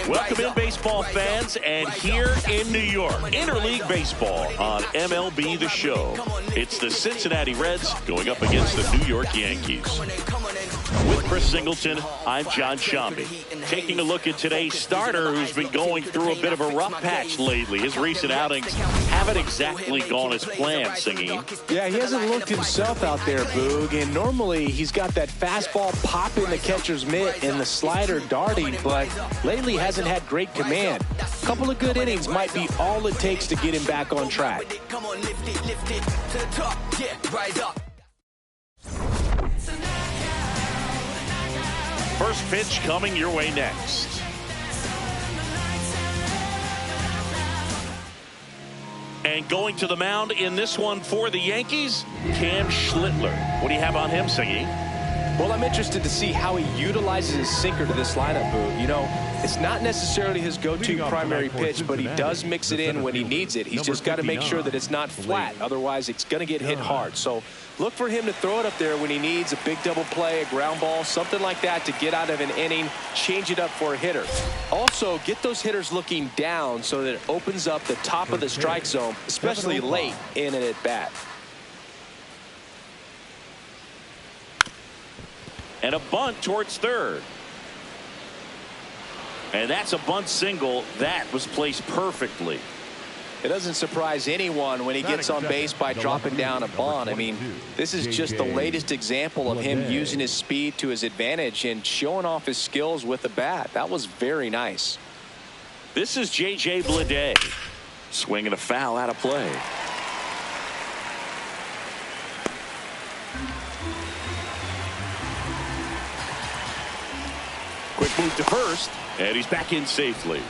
Welcome in, baseball fans, and here in New York, interleague baseball on MLB The Show. It's the Cincinnati Reds going up against the New York Yankees. With Chris Singleton, I'm John Shambi. Taking a look at today's starter, who's been going through a bit of a rough patch lately. His recent outings haven't exactly gone as planned, Singing. Yeah, he hasn't looked himself out there, Boog, and normally he's got that fastball popping the catcher's mitt and the slider darting, but lately hasn't had great command. A couple of good innings might be all it takes to get him back on track. First pitch coming your way next. And going to the mound in this one for the Yankees, Cam Schlittler. What do you have on him, Singy? Well, I'm interested to see how he utilizes his sinker to this lineup, Boog. You know, it's not necessarily his go-to primary pitch, but he does mix it in when he needs it. He's just got to make sure that it's not flat. Otherwise, it's going to get hit hard. So look for him to throw it up there when he needs a big double play, a ground ball, something like that to get out of an inning, change it up for a hitter. Also, get those hitters looking down so that it opens up the top of the strike zone, especially late in an at-bat. And a bunt towards third. And that's a bunt single. That was placed perfectly. It doesn't surprise anyone when he gets on base by dropping down a bunt. I mean, this is just the latest example of him using his speed to his advantage and showing off his skills with the bat. That was very nice. This is J.J. Bleday. Swinging a foul out of play. Quick move to first, and he's back in safely.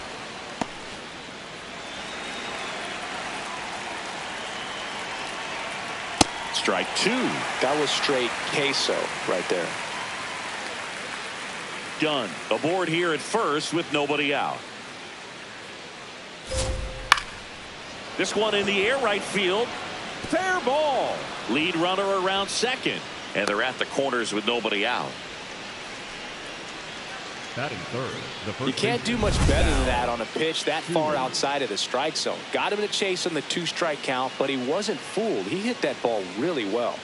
Strike two. That was straight queso right there. Done. Aboard here at first with nobody out. This one in the air right field. Fair ball. Lead runner around second, and they're at the corners with nobody out. You can't do much better than that on a pitch that far outside of the strike zone. Got him to chase on the 2-strike count, but he wasn't fooled. He hit that ball really well.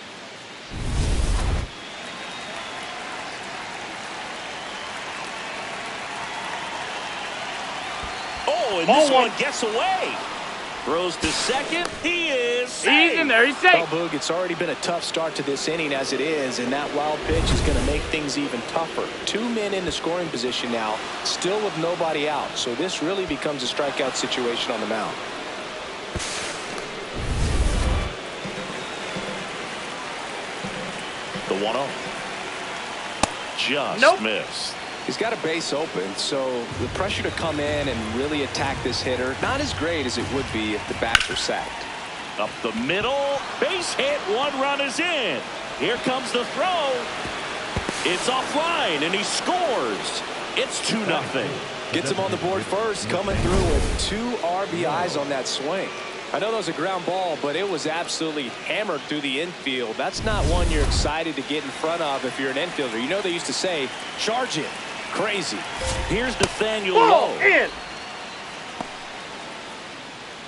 Oh, and this one gets away. Throws to second. He is safe. He's in there. He's safe. Well, Boog, it's already been a tough start to this inning as it is, and that wild pitch is going to make things even tougher. 2 men in the scoring position now, still with nobody out. So this really becomes a strikeout situation on the mound. The 1-0. Just missed. He's got a base open, so the pressure to come in and really attack this hitter, not as great as it would be if the bats were sacked. Up the middle, base hit, 1 run is in. Here comes the throw. It's offline, and he scores. It's 2-0. Gets him on the board first, coming through with 2 RBIs on that swing. I know that was a ground ball, but it was absolutely hammered through the infield. That's not one you're excited to get in front of if you're an infielder. You know they used to say, charge it. Crazy. Here's Nathaniel Lowe.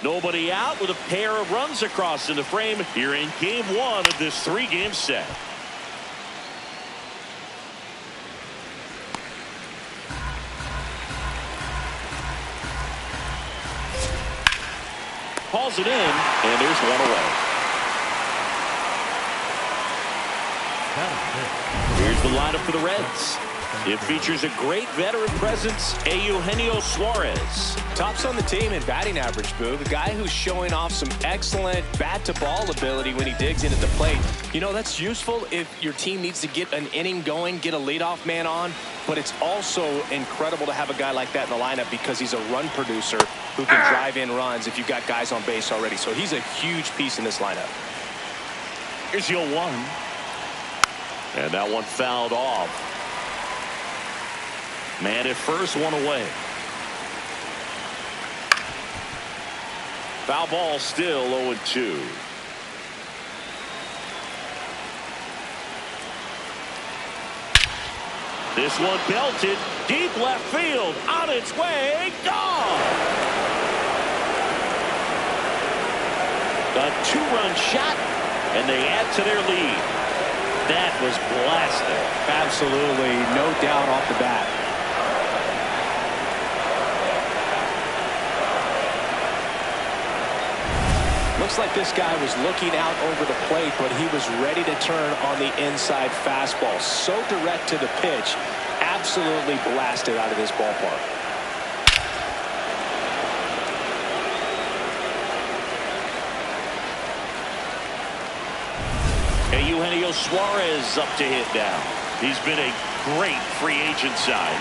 Nobody out with a pair of runs across in the frame here in game 1 of this 3-game set. Hauls it in, and there's 1 away. Here's the lineup for the Reds. It features a great veteran presence, Eugenio Suarez. Tops on the team in batting average, Boog. A guy who's showing off some excellent bat-to-ball ability when he digs in at the plate. You know, that's useful if your team needs to get an inning going, get a leadoff man on. But it's also incredible to have a guy like that in the lineup because he's a run producer who can drive in runs if you've got guys on base already. So he's a huge piece in this lineup. Here's your 1. And that one fouled off. Man at first, 1 away. Foul ball, still 0-2. This one belted deep left field. On its way. Gone. A two-run shot, and they add to their lead. That was blasted. Absolutely, no doubt off the bat. Looks like this guy was looking out over the plate, but he was ready to turn on the inside fastball. So direct to the pitch, absolutely blasted out of this ballpark. Hey, Eugenio Suarez up to hit now. He's been a great free agent sign.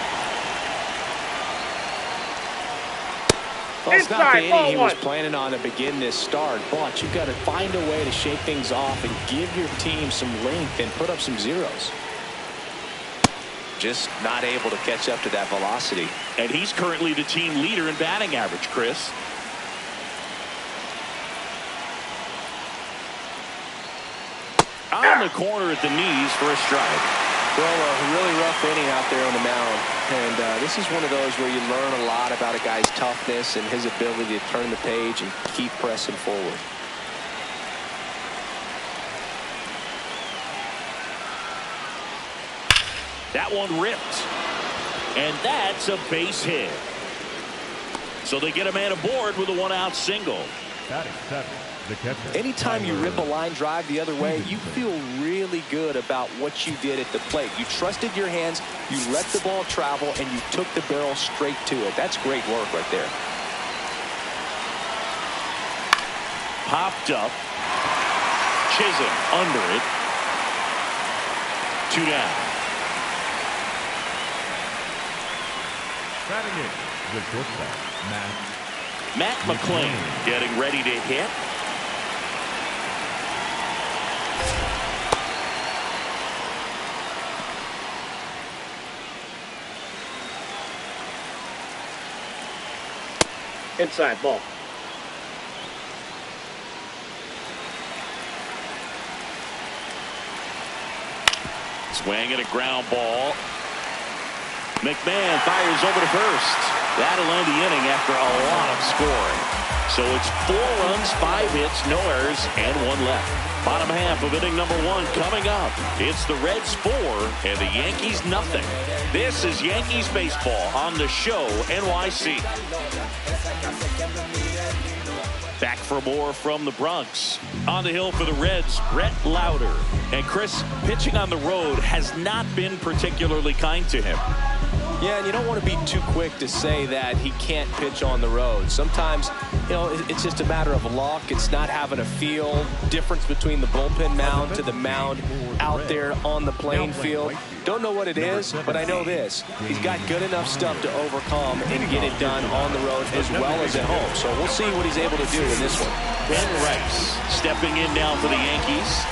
Well, it's not the inning he was planning on to begin this start, but you've got to find a way to shake things off and give your team some length and put up some zeros. Just not able to catch up to that velocity. And he's currently the team leader in batting average, Chris. On the corner at the knees for a strike. Well, a really rough inning out there on the mound. And this is one of those where you learn a lot about a guy's toughness and his ability to turn the page and keep pressing forward. That one ripped. And that's a base hit. So they get a man aboard with a one-out single. Anytime you rip a line drive the other way, you feel really good about what you did at the plate. You trusted your hands, you let the ball travel, and you took the barrel straight to it. That's great work right there. Popped up. Chisholm under it. 2 down. Batting in the shortstop, Matt McClain getting ready to hit. Inside ball. Swing and a ground ball. McMahon fires over to first. That'll end the inning after a lot of scoring. So it's 4 runs, 5 hits, no errors, and 1 left. Bottom half of inning number 1 coming up. It's the Reds 4 and the Yankees nothing. This is Yankees baseball on the Show NYC. Back for more from the Bronx. On the hill for the Reds, Brett Lauder. And Chris, pitching on the road has not been particularly kind to him. Yeah, and you don't want to be too quick to say that he can't pitch on the road. Sometimes, you know, it's just a matter of luck. It's not having a feel. Difference between the bullpen mound to the mound out there on the playing field. Don't know what it is, but I know this. He's got good enough stuff to overcome and get it done on the road as well as at home. So we'll see what he's able to do in this one. Ben Rice stepping in now for the Yankees.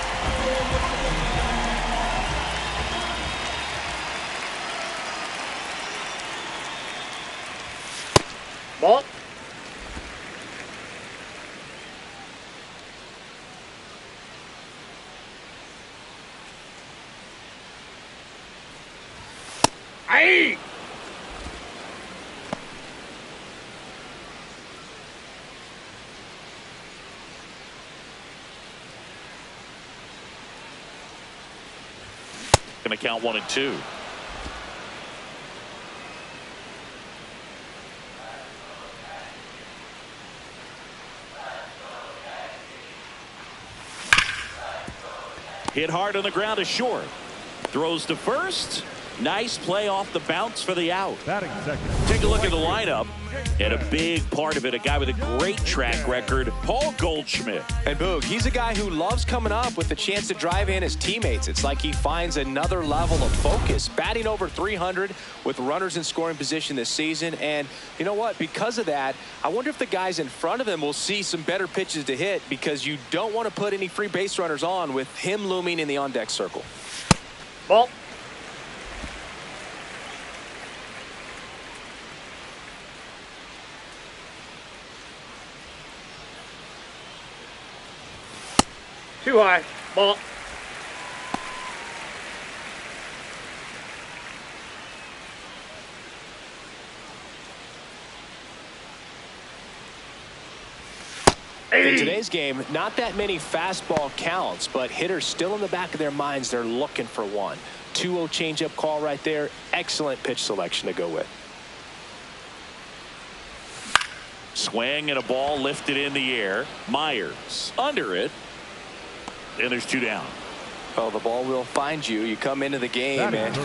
Ball. Aye. Gonna count 1 and 2. Hit hard on the ground to short. Throws to first. Nice play off the bounce for the out. Take a look at the lineup. And a big part of it, a guy with a great track record, Paul Goldschmidt. And Boog, he's a guy who loves coming up with the chance to drive in his teammates. It's like he finds another level of focus. Batting over 300 with runners in scoring position this season. And you know what? Because of that, I wonder if the guys in front of him will see some better pitches to hit, because you don't want to put any free base runners on with him looming in the on-deck circle. Ball. Too high. Ball. In today's game, not that many fastball counts, but hitters still in the back of their minds, they're looking for one. 2-0 changeup call right there. Excellent pitch selection to go with. Swing and a ball lifted in the air. Myers under it. And there's 2 down. Well, the ball will find you. You come into the game and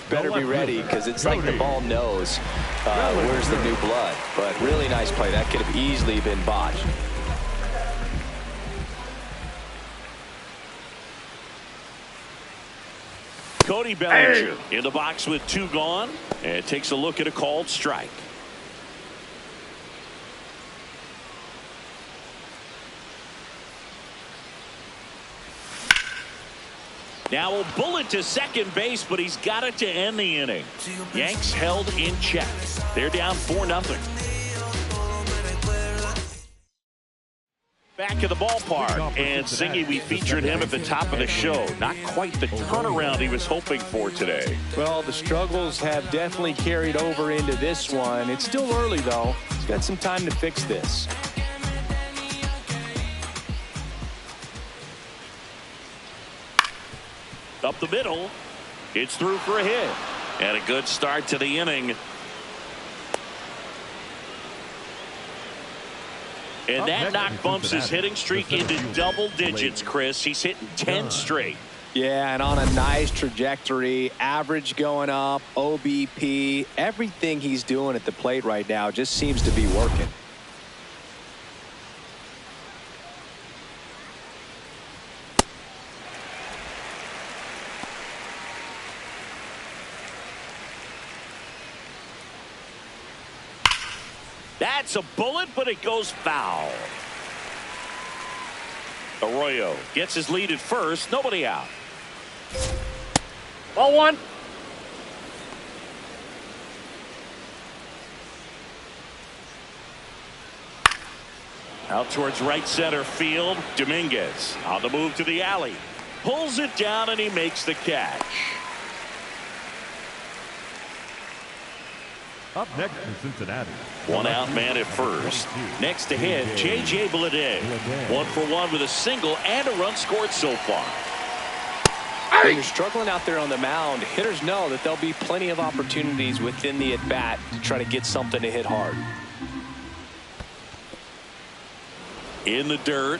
better be ready because it's like the ball knows where's the new blood. But really nice play. That could have easily been botched. Cody Bellinger in the box with 2 gone and takes a look at a called strike. Now a bullet to second base, but he's got it to end the inning. Yanks held in check. They're down 4-0. Back at the ballpark, and Singy, we featured him at the top of the show. Not quite the turnaround he was hoping for today. Well, the struggles have definitely carried over into this one. It's still early, though. He's got some time to fix this. Up the middle. It's through for a hit. And a good start to the inning. And that knock bumps his hitting streak into double digits, Chris. He's hitting 10 straight. Yeah, and on a nice trajectory. Average going up, OBP. Everything he's doing at the plate right now just seems to be working. That's a bullet, but it goes foul. Arroyo gets his lead at first. Nobody out. Ball 1. Out towards right center field. Dominguez on the move to the alley. Pulls it down and he makes the catch. Up next in Cincinnati. 1 out man at first. Next to hit, J.J. Bleday. 1 for 1 with a single and a run scored so far. When you're struggling out there on the mound, hitters know that there'll be plenty of opportunities within the at-bat to try to get something to hit hard. In the dirt.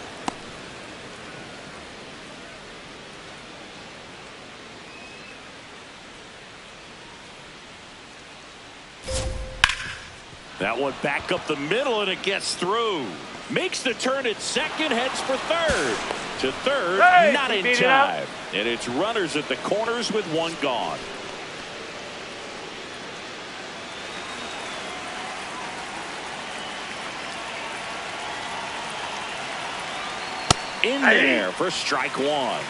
That one back up the middle and it gets through. Makes the turn at second, heads for third. To third, not in time. And it's runners at the corners with 1 gone. In there for strike 1.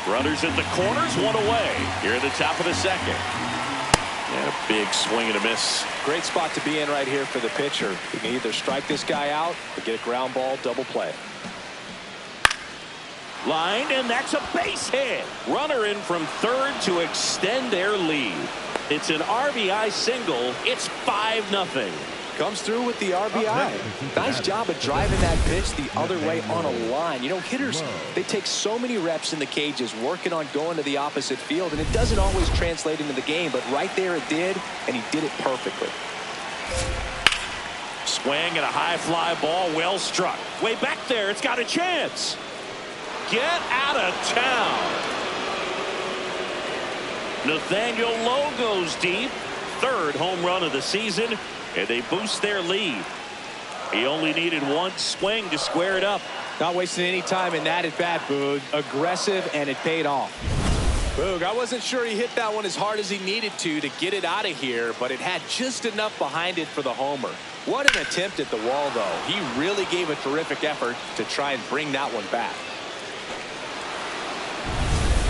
Runners at the corners, 1 away. Here at the top of the second. And a big swing and a miss. Great spot to be in right here for the pitcher. You can either strike this guy out or get a ground ball double play. Line, and that's a base hit. Runner in from third to extend their lead. It's an RBI single. It's 5-0. Comes through with the RBI. Nice job of driving that pitch the other way on a line. You know, hitters, they take so many reps in the cages working on going to the opposite field, and it doesn't always translate into the game, but right there it did, and he did it perfectly. Swing and a high fly ball, well struck. Way back there, it's got a chance. Get out of town. Nathaniel Lowe goes deep. 3rd home run of the season. And they boost their lead. He only needed 1 swing to square it up. Not wasting any time in that at bat, Boog. Aggressive, and it paid off. Boog, I wasn't sure he hit that one as hard as he needed to get it out of here, but it had just enough behind it for the homer. What an attempt at the wall, though. He really gave a terrific effort to try and bring that one back.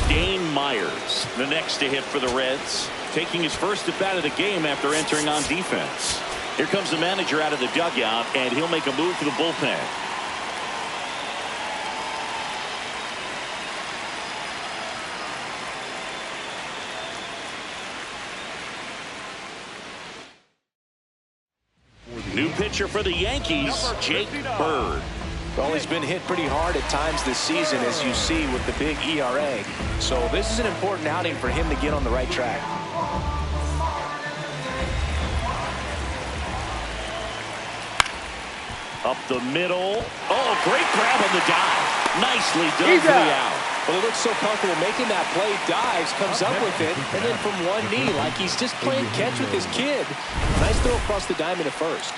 Dane Myers, the next to hit for the Reds, taking his first at bat of the game after entering on defense. Here comes the manager out of the dugout, and he'll make a move for the bullpen. New pitcher for the Yankees, Jake Bird. Well, he's been hit pretty hard at times this season, as you see with the big ERA. So this is an important outing for him to get on the right track. Up the middle. Oh, great grab on the dive. Nicely done for the out. Well, he looks so comfortable making that play. Dives, comes up with it, and then from one knee, like he's just playing catch with his kid. Nice throw across the diamond at first.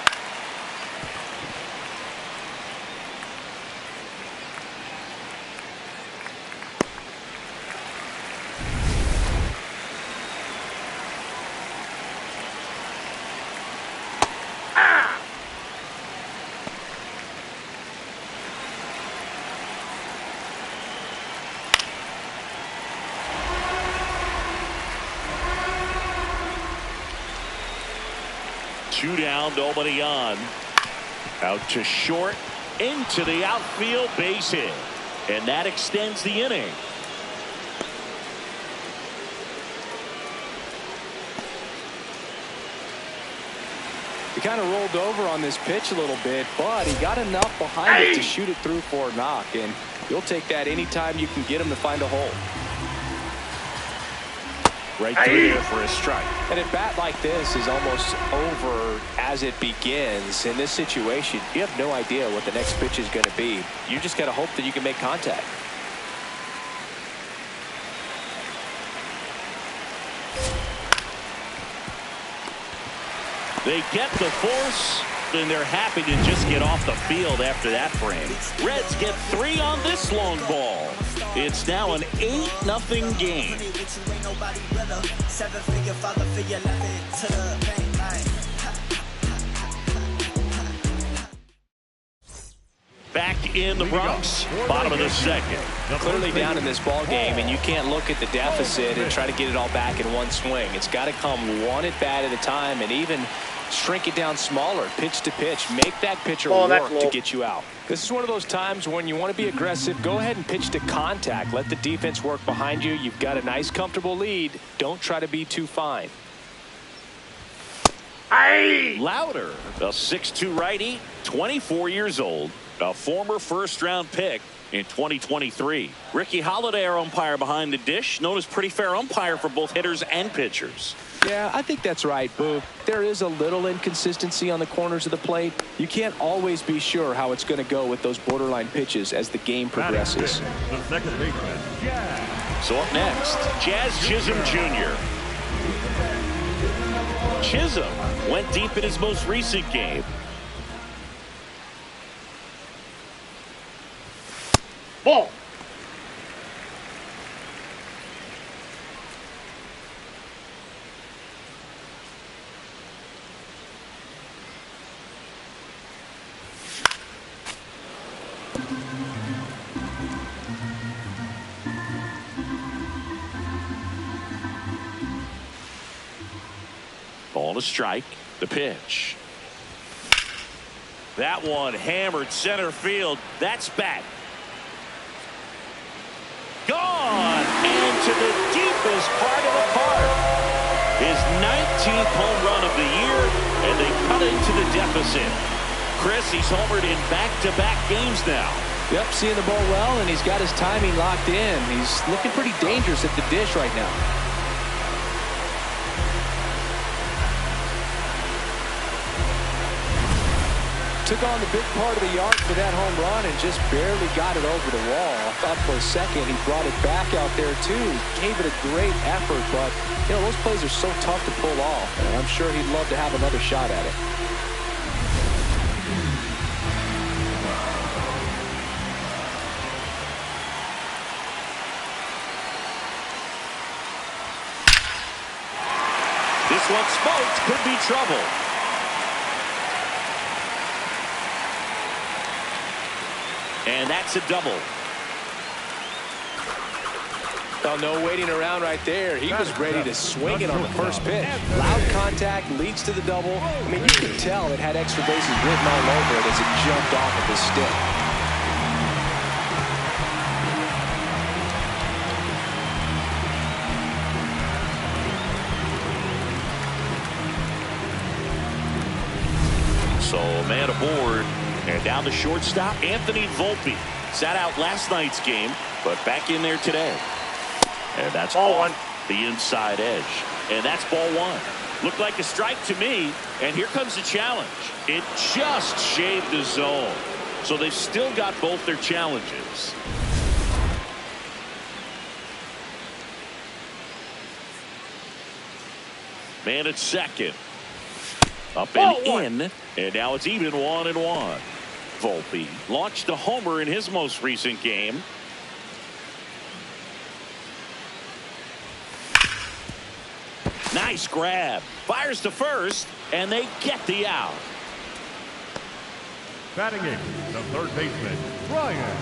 Two down, nobody on. Out to short, into the outfield, base hit. And that extends the inning. He kind of rolled over on this pitch a little bit, but he got enough behind it to shoot it through for a knock. And you'll take that anytime you can get him to find a hole. Right through there for a strike. And a bat like this is almost over as it begins. In this situation, you have no idea what the next pitch is going to be. You just got to hope that you can make contact. They get the force, and they're happy to just get off the field after that frame. Reds get 3 on this long ball. It's now an 8-0 game. Back in the Bronx, bottom of the second. Clearly down in this ball game, and you can't look at the deficit and try to get it all back in one swing. It's got to come one at bat at a time, and even shrink it down smaller, pitch to pitch. Make that pitcher work to get you out. This is one of those times when you want to be aggressive. Go ahead and pitch to contact. Let the defense work behind you. You've got a nice, comfortable lead. Don't try to be too fine. Louder, a 6'2" righty, 24 years old, a former first-round pick in 2023. Ricky Holiday, our umpire behind the dish, known as pretty fair umpire for both hitters and pitchers. Yeah, I think that's right, Boo. There is a little inconsistency on the corners of the plate. You can't always be sure how it's going to go with those borderline pitches as the game progresses. The second baseman, Jazz. So up next, Jazz Chisholm Jr. Chisholm went deep in his most recent game. Ball. Ball to strike. The pitch. That one hammered center field. That's back. Gone into the deepest part of the park. His 19th home run of the year, and they cut into the deficit. Chris, he's homered in back-to-back games now. Yep, seeing the ball well, and he's got his timing locked in. He's looking pretty dangerous at the dish right now. Took on the big part of the yard for that home run and just barely got it over the wall. I thought for a second he brought it back out there too. Gave it a great effort, but you know, those plays are so tough to pull off, and I'm sure he'd love to have another shot at it. This one smoked, could be trouble. And that's a double. Well, no waiting around right there. He was ready to swing it on the first pitch. Loud contact leads to the double. I mean, you can tell it had extra bases written all over it as it jumped off of his stick. So a man aboard. And down the shortstop, Anthony Volpe. Sat out last night's game, but back in there today. And that's ball one. The inside edge. And that's ball one. Looked like a strike to me. And here comes the challenge. It just shaved the zone. So they've still got both their challenges. Man at second. Up and in. And now it's even 1-1. Volpe launched a homer in his most recent game. Nice grab. Fires to first, and they get the out. Batting in, the third baseman, Ryan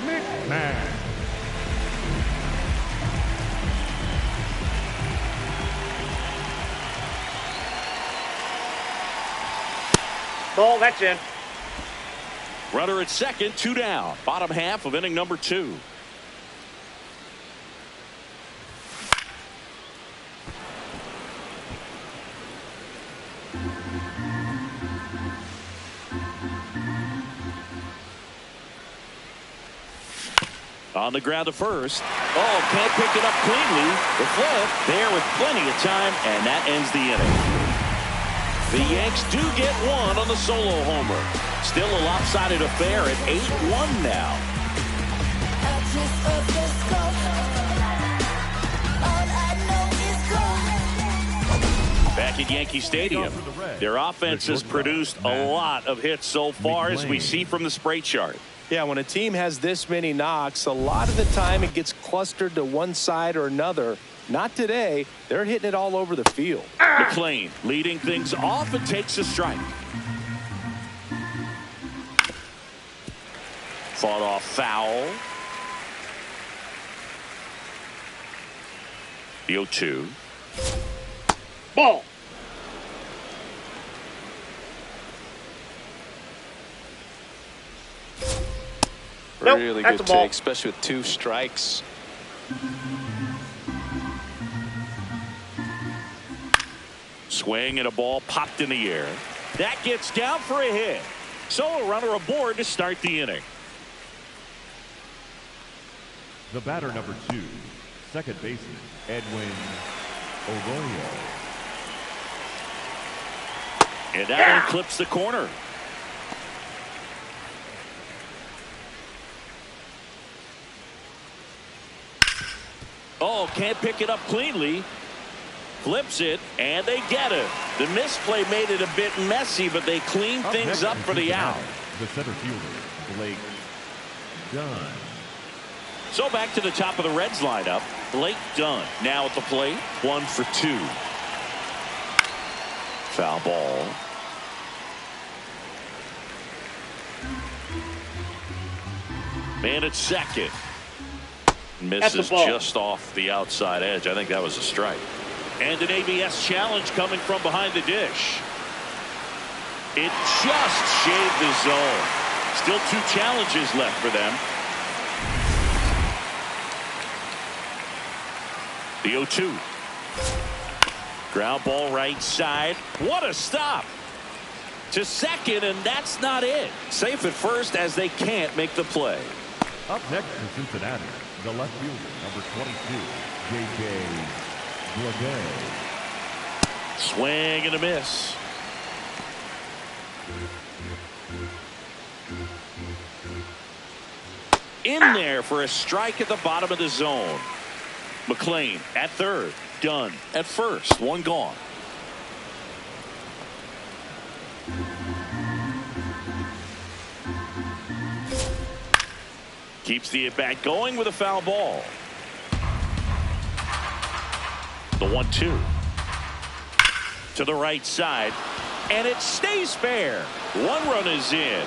McMahon. Ball, that's in. Runner at second, 2 down. Bottom half of inning number 2. On the ground to first. Oh, can't pick it up cleanly. The flip there with plenty of time, and that ends the inning. The Yanks do get one on the solo homer. Still a lopsided affair at 8-1 now. Back at Yankee Stadium, their offense has produced a lot of hits so far, as we see from the spray chart. Yeah, when a team has this many knocks, a lot of the time it gets clustered to one side or another. Not today. They're hitting it all over the field. McLean leading things off and takes a strike. Fought off foul. The 0-2. Ball. Really good take, especially with 2 strikes. Swing and a ball popped in the air. That gets down for a hit. So a runner aboard to start the inning. The batter number 2, second baseman, Edwin Arroyo. And that one clips the corner. Oh, can't pick it up cleanly. Flips it, and they get it. The misplay made it a bit messy, but they clean things up for the out. The center fielder, Blake Dunn. So back to the top of the Reds lineup. Blake Dunn now at the plate. 1 for 2. Foul ball. Man at second. Misses just off the outside edge. I think that was a strike. And an ABS challenge coming from behind the dish. It just shaved the zone. Still 2 challenges left for them. The 0-2. Ground ball right side. What a stop. To second, and that's not it. Safe at first as they can't make the play. Up next for Cincinnati, the left fielder, number 22, J.J. Bleday. Swing and a miss. In there for a strike at the bottom of the zone. McLean at third. Dunn at first. 1 gone. Keeps the at-bat going with a foul ball. The 1-2. To the right side. And it stays fair. 1 run is in.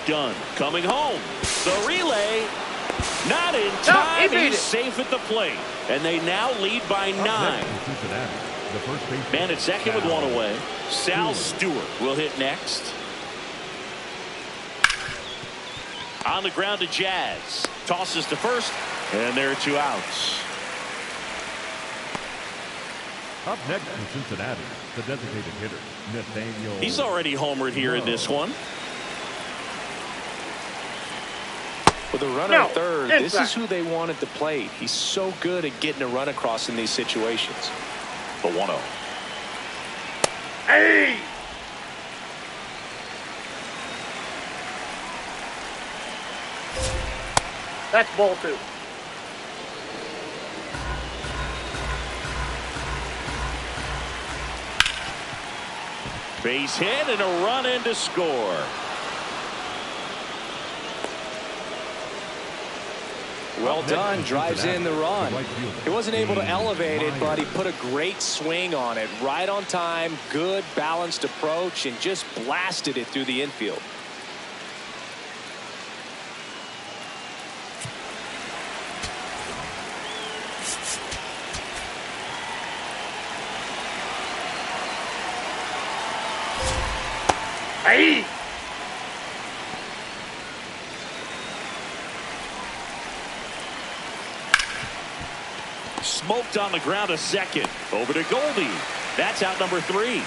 Dunn coming home. The relay. Not in time. He's safe at the plate. And they now lead by 9. Man at second with 1 away. Sal Stewart will hit next. On the ground to Jazz. Tosses to first. And there are 2 outs. Up next from Cincinnati, the designated hitter, Nathaniel. He's already homered here in this one. With a runner at third, this is who they want at the plate. He's so good at getting a run across in these situations. The 1-0. Hey! That's ball 2. Base hit and a run in to score. Well done, drives in the run. He wasn't able to elevate it, but he put a great swing on it. Right on time, good balanced approach, and just blasted it through the infield. Hey! Smoked on the ground a second. Over to Goldie. That's out number 3.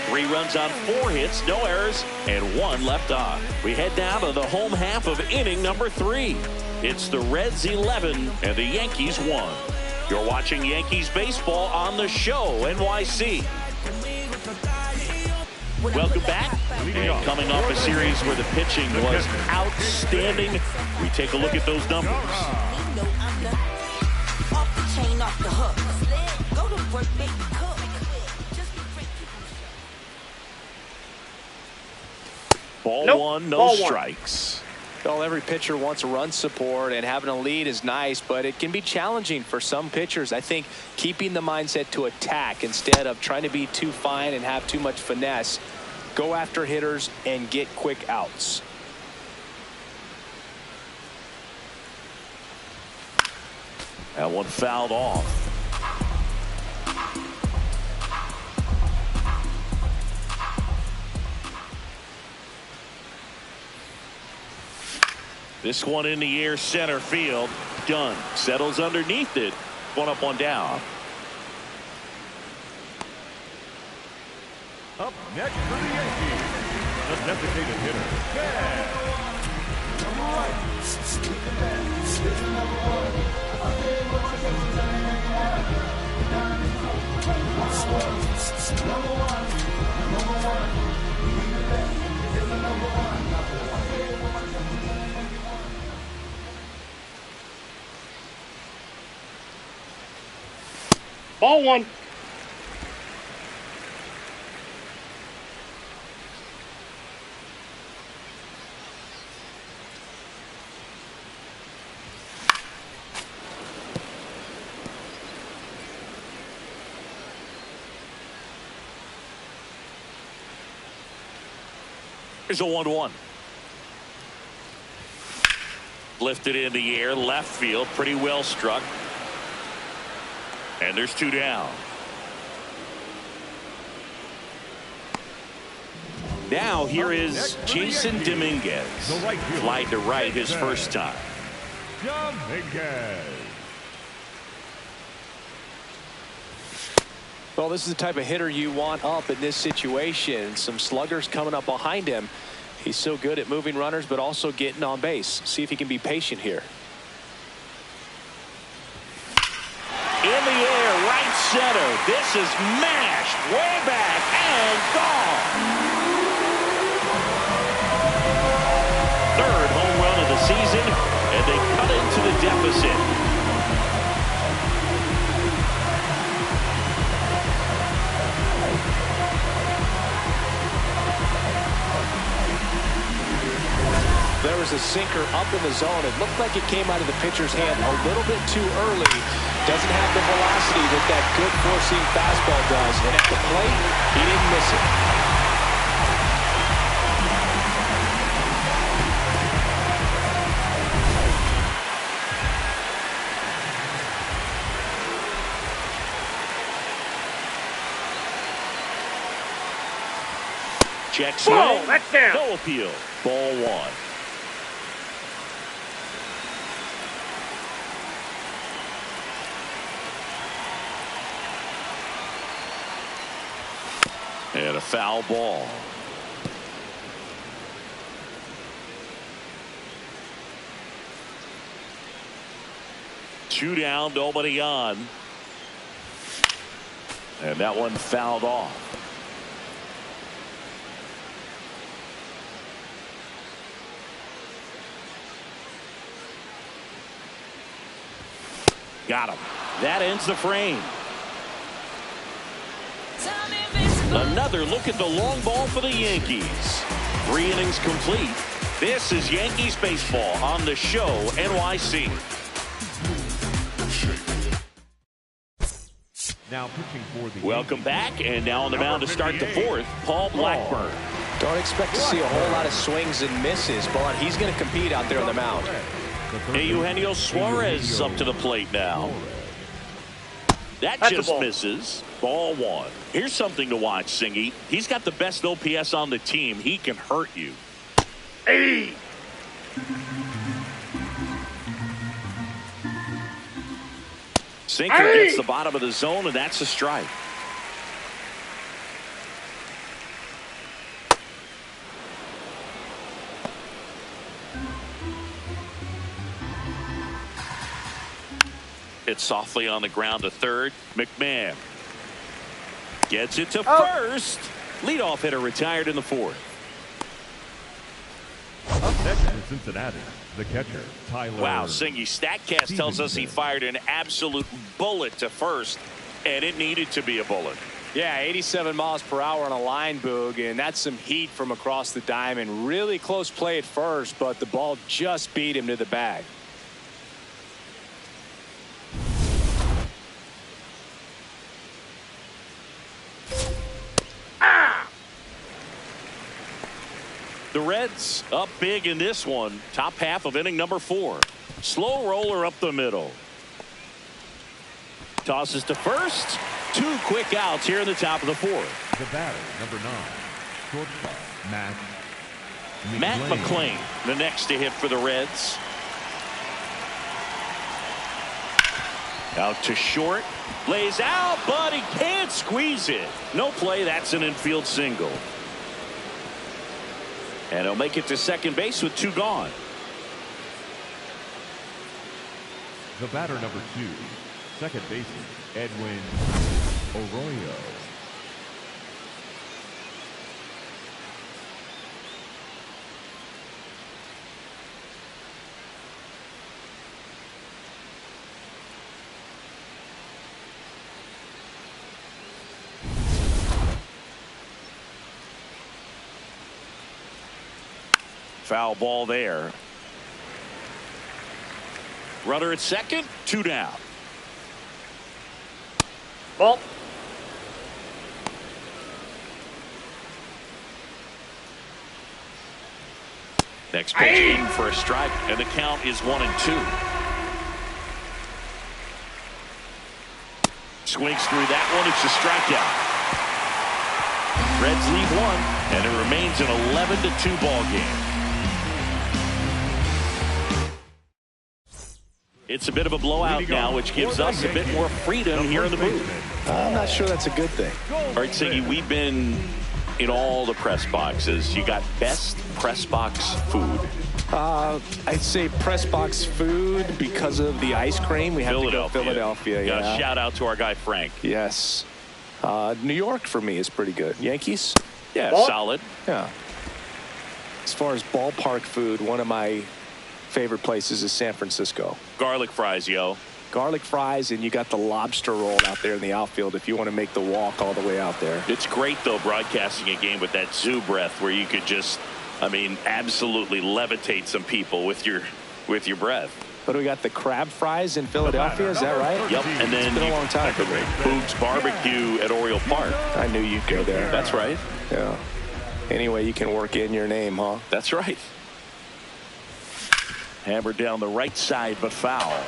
3 runs on 4 hits, no errors, and 1 left on. We head down to the home half of inning number 3. It's the Reds 11 and the Yankees 1. You're watching Yankees baseball on the show, NYC. Welcome back. And coming off a series where the pitching was outstanding, we take a look at those numbers. Ball 1, no strikes. Well, every pitcher wants run support, and having a lead is nice, but it can be challenging for some pitchers. I think keeping the mindset to attack instead of trying to be too fine and have too much finesse. Go after hitters and get quick outs. That one fouled off. This one in the air, center field. Dunn settles underneath it. 1 up, 1 down. Up next for the Yankees, the designated hitter, Ball 1. Here's a 1-1. Lifted in the air, left field, pretty well struck. And there's 2 down. Now here is Jason Dominguez. Flied to right his first time. Dominguez. Well, this is the type of hitter you want up in this situation. Some sluggers coming up behind him. He's so good at moving runners, but also getting on base. See if he can be patient here. In the air, right center. This is mashed way back and gone. Third home run of the season, and they cut into the deficit. There was a sinker up in the zone. It looked like it came out of the pitcher's hand a little bit too early. Doesn't have the velocity that that good four-seam fastball does. And at the plate, he didn't miss it. Check swing. Ball, that's down. No appeal. Ball 1. And a foul ball. Two down, nobody on. And that one fouled off. Got him. That ends the frame. Another look at the long ball for the Yankees. 3 innings complete. This is Yankees baseball on the Show NYC. Now pitching for the Welcome back, and now on the mound to start the 4th, Paul Blackburn. Don't expect to see a whole lot of swings and misses, but he's going to compete out there on the mound. Eugenio Suarez up to the plate now. That just misses. Ball 1. Here's something to watch, Singy. He's got the best OPS on the team. He can hurt you. Hey! Sinker gets the bottom of the zone, and that's a strike. It's softly on the ground to third. McMahon gets it to first. Leadoff hitter retired in the 4th. Up next in Cincinnati, the catcher, Tyler. Wow, Singy, StatCast tells us he fired an absolute bullet to first, and it needed to be a bullet. Yeah, 87 miles per hour on a line, Boog, and that's some heat from across the diamond. Really close play at first, but the ball just beat him to the bag. The Reds up big in this one. Top half of inning number 4. Slow roller up the middle. Tosses to first. 2 quick outs here in the top of the 4th. The batter, number 9, shortstop, Matt McClain, the next to hit for the Reds. Out to short. Lays out, but he can't squeeze it. No play. That's an infield single. And he'll make it to second base with 2 gone. The batter, number 2, second baseman, Edwin Arroyo. Foul ball there. Runner at second, 2 down. Ball. Next pitch in for a strike, and the count is 1-2. Swings through that one. It's a strikeout. Reds lead 1, and it remains an 11-2 ball game. It's a bit of a blowout now, which gives us a bit more freedom here in the booth. I'm not sure that's a good thing. All right, Siggy, we've been in all the press boxes. You got best press box food. I'd say press box food because of the ice cream. We have to go Philadelphia. Yeah. Yeah. Shout out to our guy Frank. Yes. New York for me is pretty good. Yankees? Yeah, solid. Yeah. As far as ballpark food, one of my favorite places is San Francisco. Garlic fries, yo. Garlic fries, and you got the lobster roll out there in the outfield if you want to make the walk all the way out there. It's great, though, broadcasting a game with that zoo breath where you could just, I mean, absolutely levitate some people with your breath. But we got the crab fries in Philadelphia, is that right? Yep, and then it's been a long time for me. Boog's Barbecue at Oriole Park. I knew you'd go there. That's right. Yeah. Anyway, you can work in your name, huh? That's right. Hammered down the right side, but foul.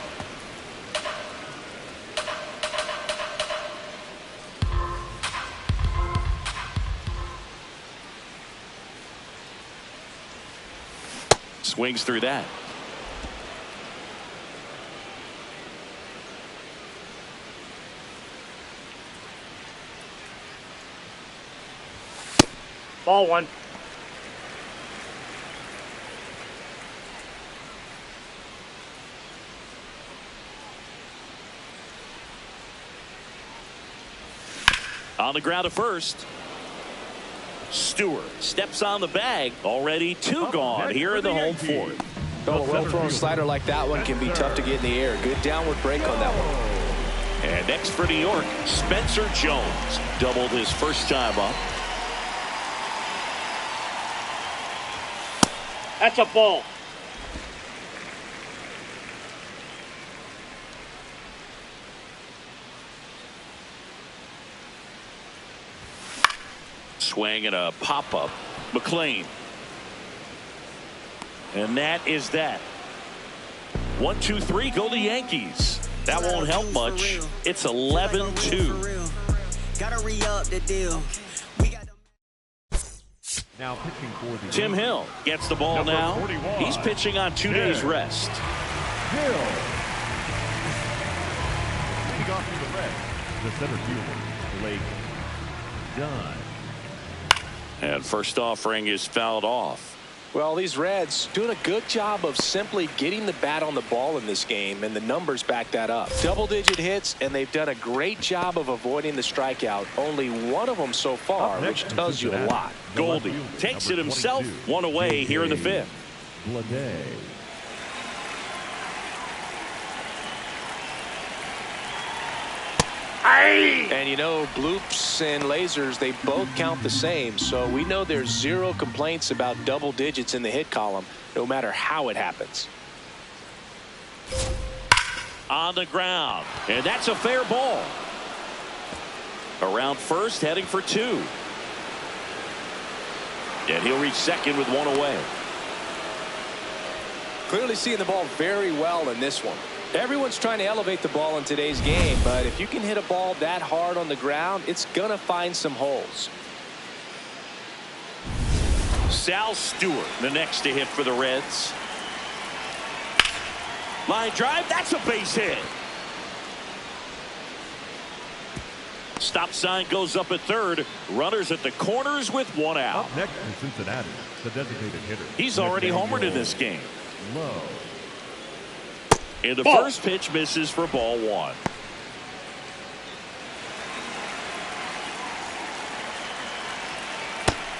Swings through that. Ball one. On the ground at first. Stewart steps on the bag. Already two gone here in the home fourth. Oh, a well-thrown slider like that one can be tough to get in the air. Good downward break on that one. And next for New York, Spencer Jones. Doubled his first time up. That's a ball. Swing and a pop-up. McLean. And that is that. 1, 2, 3, go the Yankees. That won't help much. It's 11-2. Gotta re-up the deal. Now pitching for the Tim Hill gets the ball Number now. 41. He's pitching on 2 days rest. Hill. Leading off to the Reds, the center fielder, Blake Dunn. And first offering is fouled off. Well, these Reds doing a good job of simply getting the bat on the ball in this game, and the numbers back that up. Double-digit hits, and they've done a great job of avoiding the strikeout. Only one of them so far, which tells you a lot. Goldie takes it himself. 1 away here in the 5th. Bleday. And you know, bloops and lasers, they both count the same, so we know there's zero complaints about double digits in the hit column, no matter how it happens. On the ground, and that's a fair ball. Around first, heading for 2. And he'll reach second with 1 away. Clearly seeing the ball very well in this one. Everyone's trying to elevate the ball in today's game, but if you can hit a ball that hard on the ground, it's going to find some holes. Sal Stewart, the next to hit for the Reds. Line drive, that's a base hit. Stop sign goes up at third. Runners at the corners with 1 out. Up next in Cincinnati, the designated hitter. He's already homered in this game. Low. And the Ball. first pitch misses for ball 1.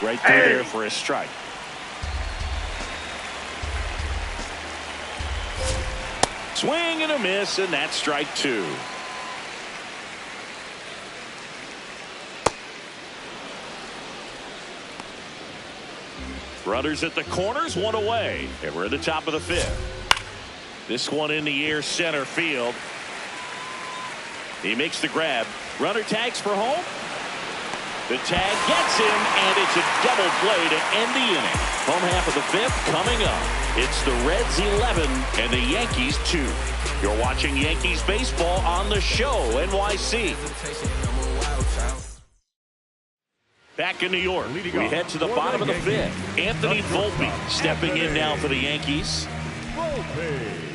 Right through there for a strike. Swing and a miss, and that's strike 2. Runners at the corners, 1 away. And we're at the top of the 5th. This one in the air, center field. He makes the grab. Runner tags for home. The tag gets him, and it's a double play to end the inning. Home half of the 5th coming up. It's the Reds 11 and the Yankees 2. You're watching Yankees baseball on the show, NYC. Back in New York, we head to the bottom of the 5th. Anthony Volpe stepping in now for the Yankees. Volpe.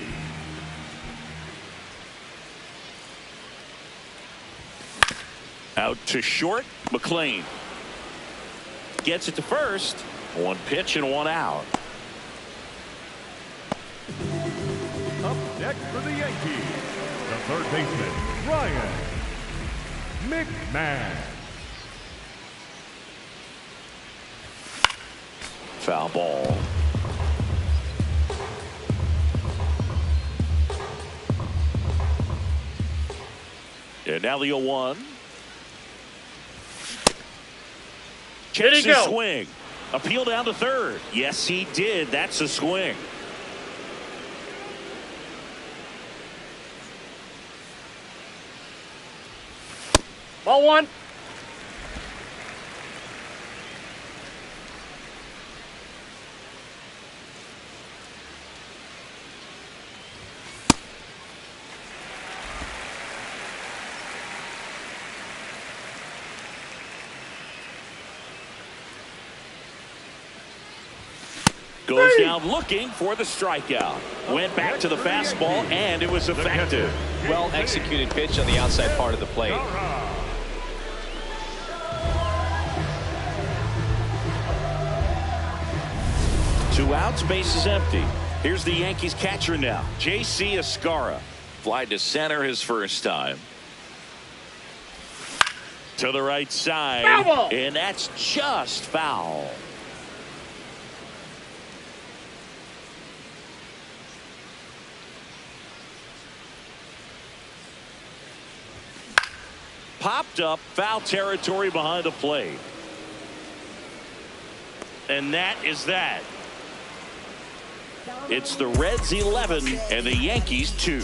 Out to short, McLean. Gets it to first. 1 pitch and 1 out. Up next for the Yankees, the third baseman, Ryan McMahon. Foul ball. And now the 0-1. Did he Checks his go? swing. Appeal down to third. Yes, he did. That's a swing. Ball 1. Goes down looking for the strikeout. Went back to the fastball, and it was effective. Well executed pitch on the outside part of the plate. outs, base is empty. Here's the Yankees catcher now, J.C. Escarra. Fly to center his first time. To the right side. Foul ball. And that's just foul. Popped up, foul territory behind the plate. And that is that. It's the Reds 11 and the Yankees 2.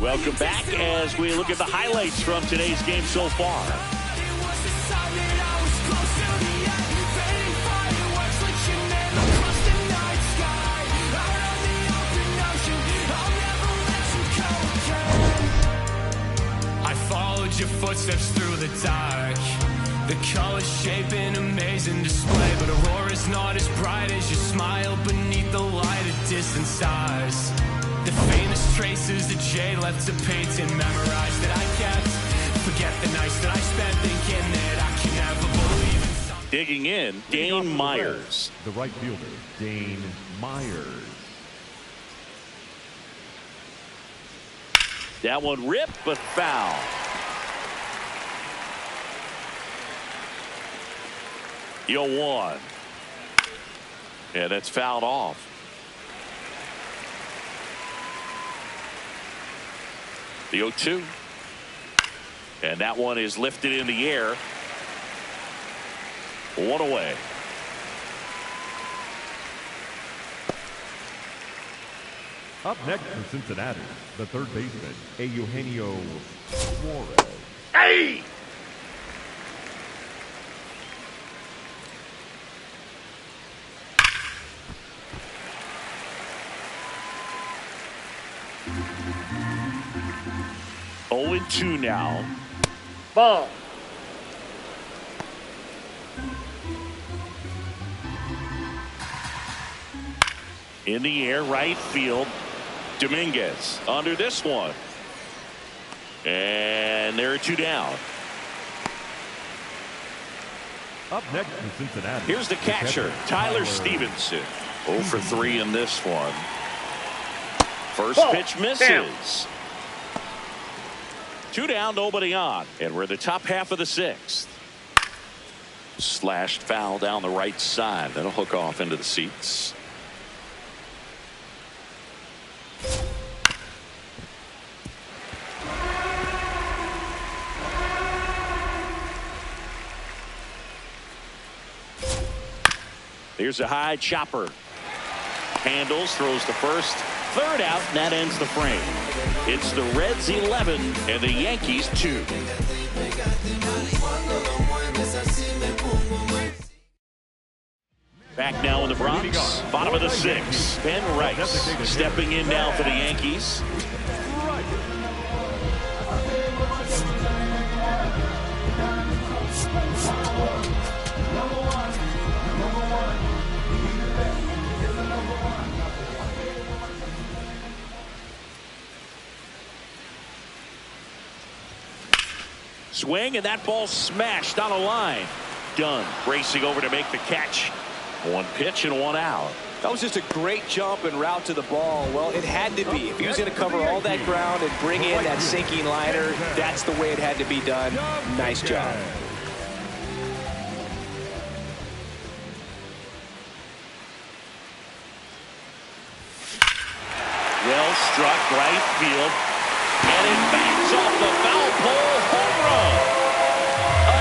Welcome back as we look at the highlights from today's game so far. Your footsteps through the dark, the colors shape an amazing display, but aurora's not as bright as your smile beneath the light of distant stars. The faintest traces of jade left to paint and memorize that I kept. Forget the nights that I spent thinking that I can never believe in something. Digging in, Dane Myers. The right fielder, Dane Myers. That one ripped, but foul. Yo, 1. Yeah, that's fouled off. The 0-2. And that one is lifted in the air. 1 away. Up next for Cincinnati, the third baseman, Eugenio Suarez. Hey! Oh, and 2 now. Ball. In the air, right field. Dominguez under this one. And there are 2 down. Up next for Cincinnati. Here's the catcher, Tyler Stevenson. 0 for 3 in this one. First pitch misses. Down. 2 down, nobody on. And we're in the top half of the 6th. Slashed foul down the right side. That'll hook off into the seats. Here's a high chopper. Handles, throws the first, third out, and that ends the frame. It's the Reds 11 and the Yankees 2. Back now in the Bronx, bottom of the 6th. Ben Rice stepping in now for the Yankees. Swing, and that ball smashed on a line. Dunn racing over to make the catch. 1 pitch and 1 out. That was just a great jump and route to the ball. Well, it had to be. If he was going to cover all that ground and bring in that sinking liner, that's the way it had to be done. Nice job. Well struck right field. And it backs off the foul pole. Home run.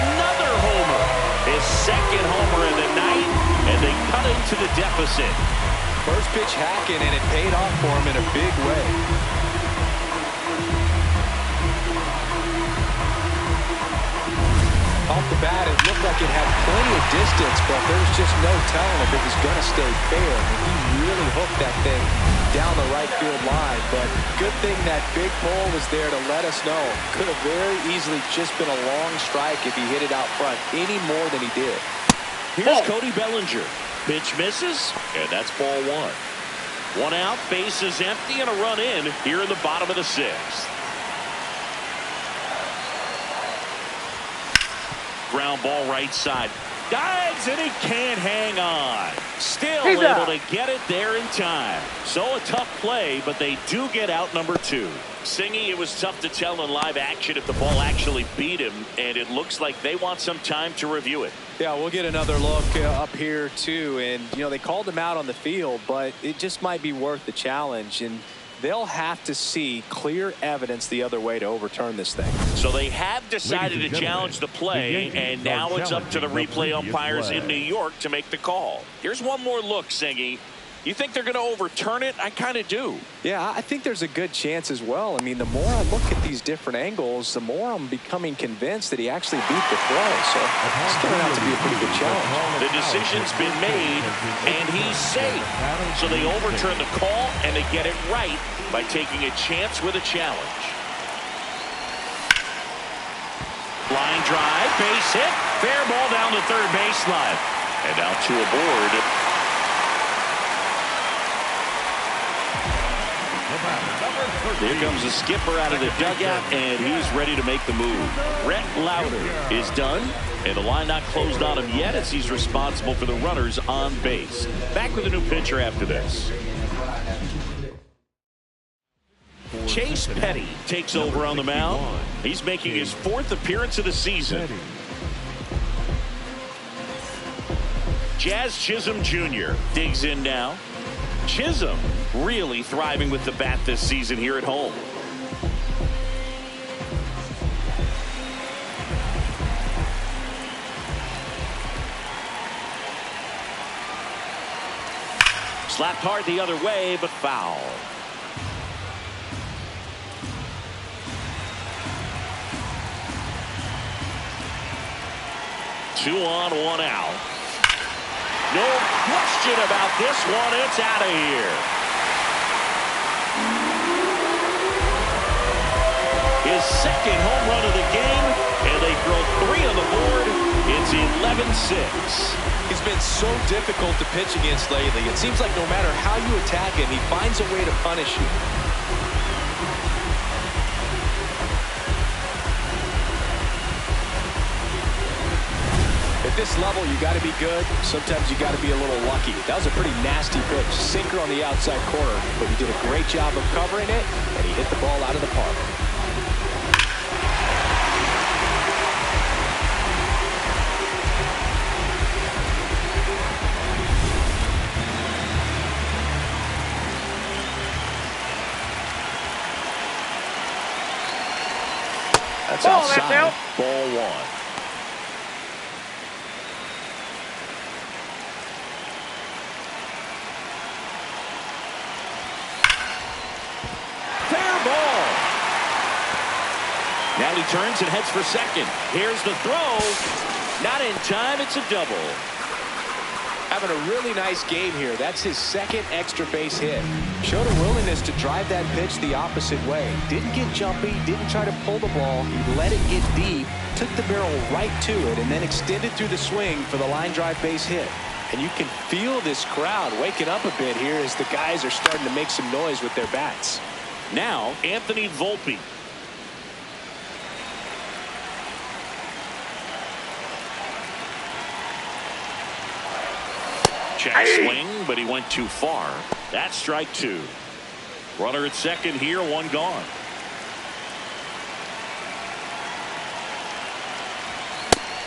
Another homer. His 2nd homer of the night. And they cut into the deficit. First pitch hacking, and it paid off for him in a big way. Off the bat, it looked like it had plenty of distance, but there was just no telling if it was going to stay fair. I mean, he really hooked that thing down the right field line, but good thing that big pole was there to let us know. Could have very easily just been a long strike if he hit it out front any more than he did. Here's Cody Bellinger. Pitch misses, and that's ball 1. 1 out, base is empty, and a run in here in the bottom of the 6th. Ground ball right side. Dives, and he can't hang on. Still He's able out. to get it there in time. So a tough play, but they do get out number 2. Singy, it was tough to tell in live action if the ball actually beat him, and it looks like they want some time to review it. Yeah, we'll get another look up here too, and you know, they called him out on the field, but it just might be worth the challenge, and they'll have to see clear evidence the other way to overturn this thing. So they have decided to challenge the play, and now it's up to the replay umpires in New York to make the call. Here's one more look, Singy. You think they're going to overturn it? I kind of do. Yeah, I think there's a good chance as well. I mean, the more I look at these different angles, the more I'm becoming convinced that he actually beat the throw. So it's turning out to be a pretty good challenge. The decision's been made, and he's safe. So they overturn the call, and they get it right by taking a chance with a challenge. Line drive, base hit, fair ball down the third baseline. And now 2 aboard. Here comes the skipper out of the dugout, and he's ready to make the move. Brett Lauder is done, and the line not closed on him yet as he's responsible for the runners on base. Back with a new pitcher after this. Chase Petty takes over on the mound. He's making his 4th appearance of the season. Jazz Chisholm Jr. digs in now. Chisholm really thriving with the bat this season here at home. Slapped hard the other way, but foul. Two on, 1 out. No question about this one. It's out of here. His 2nd home run of the game, and they throw 3 on the board. It's 11-6. He's been so difficult to pitch against lately. It seems like no matter how you attack him, he finds a way to punish you. At this level, you got to be good. Sometimes you got to be a little lucky. That was a pretty nasty pitch. Sinker on the outside corner, but he did a great job of covering it, and he hit the ball out of the park. That's outside. That's out. Ball 1. Now he turns and heads for second. Here's the throw. Not in time. It's a double. Having a really nice game here. That's his 2nd extra base hit. Showed a willingness to drive that pitch the opposite way. Didn't get jumpy. Didn't try to pull the ball. He let it get deep. Took the barrel right to it and then extended through the swing for the line drive base hit. And you can feel this crowd waking up a bit here as the guys are starting to make some noise with their bats. Now Anthony Volpe. Check swing, but he went too far. That's strike 2. Runner at second here, 1 gone.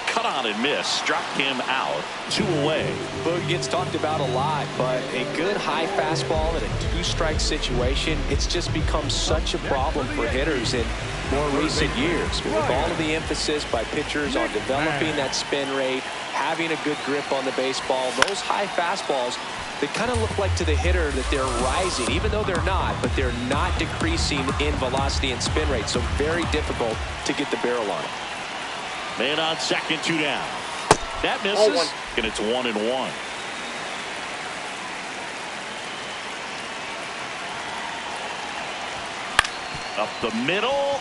Cut on and miss. Struck him out. 2 away. Boog gets talked about a lot, but a good high fastball in a 2-strike situation, it's just become such a problem for hitters in more recent years. With all of the emphasis by pitchers on developing that spin rate, having a good grip on the baseball, those high fastballs, they kind of look like to the hitter that they're rising, even though they're not, but they're not decreasing in velocity and spin rate, so very difficult to get the barrel on it. Man on second, 2 down. That misses, and it's 1-1. Up the middle.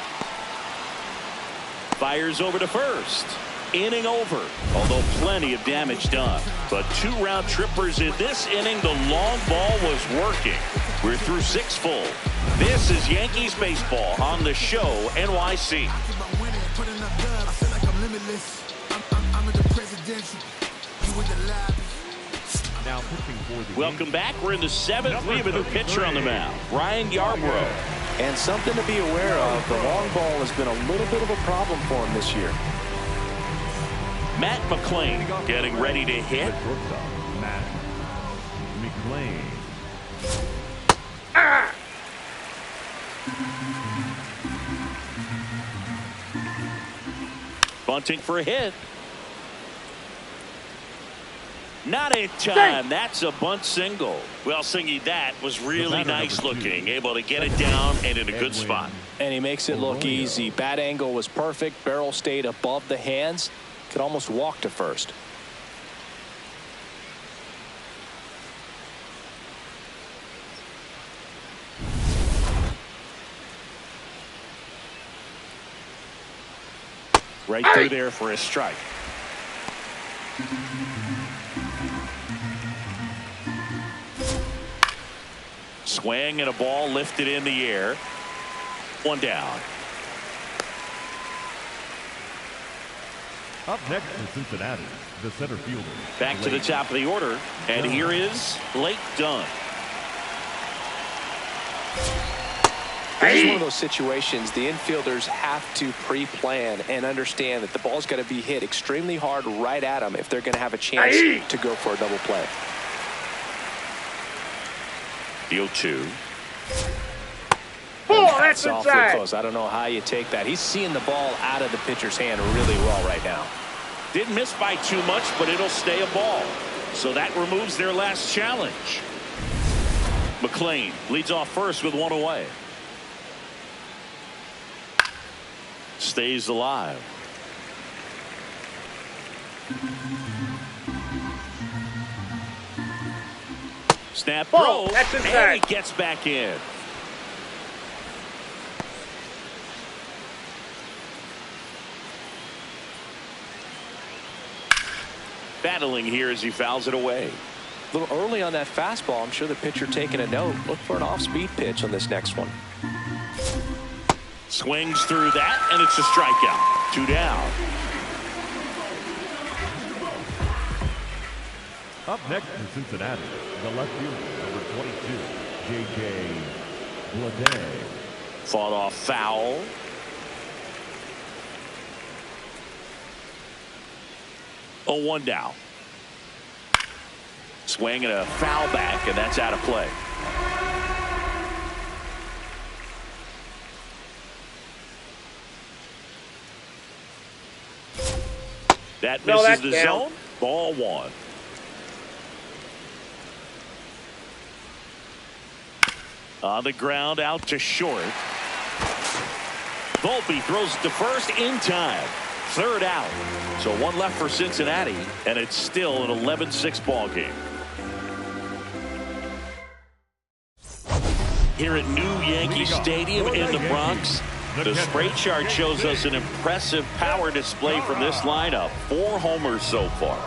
Fires over to first. Inning over, although plenty of damage done. But 2 round trippers in this inning. The long ball was working. We're through 6 full. This is Yankees baseball on the show NYC. I feel like I'm limitless. Now pitching for the Welcome back. We're in the seventh. We have a new pitcher on the mound, Ryan Yarbrough. And something to be aware of, the long ball has been a little bit of a problem for him this year. Matt McClain getting ready to hit. Matt McClain. Bunting for a hit. Not in time. That's a bunt single. Well, Singy, that was really nice looking. Able to get it down and in a good spot. And he makes it look easy. Bat angle was perfect. Barrel stayed above the hands. Could almost walk to first. Right through there for a strike. Swing and a ball lifted in the air. One down. Up next for Cincinnati, the center fielder. Back to the top of the order. And here is Blake Dunn. This is one of those situations the infielders have to pre-plan and understand that the ball's got to be hit extremely hard right at them if they're going to have a chance to go for a double play. The 0-2. Oh, that's Awfully inside. close. I don't know how you take that. He's seeing the ball out of the pitcher's hand really well right now. Didn't miss by too much, but it'll stay a ball. So that removes their last challenge. McClain leads off first with one away. Stays alive. Snap Ball. throw, That's and inside. he gets back in. Battling here as he fouls it away. A little early on that fastball. I'm sure the pitcher taking a note. Look for an off-speed pitch on this next one. Swings through that, and it's a strikeout. 2 down. Up next for Cincinnati, the left fielder, number 22, J.J. Bleday. Fought off foul. Oh, 1 down. Swing and a foul back, and that's out of play. That misses that's the down. zone. Ball 1. On the ground, out to short. Volpe throws it to first in time. 3rd out. So 1 left for Cincinnati, and it's still an 11-6 ball game. Here at New Yankee Stadium in the Bronx, the spray chart shows us an impressive power display from this lineup. 4 homers so far.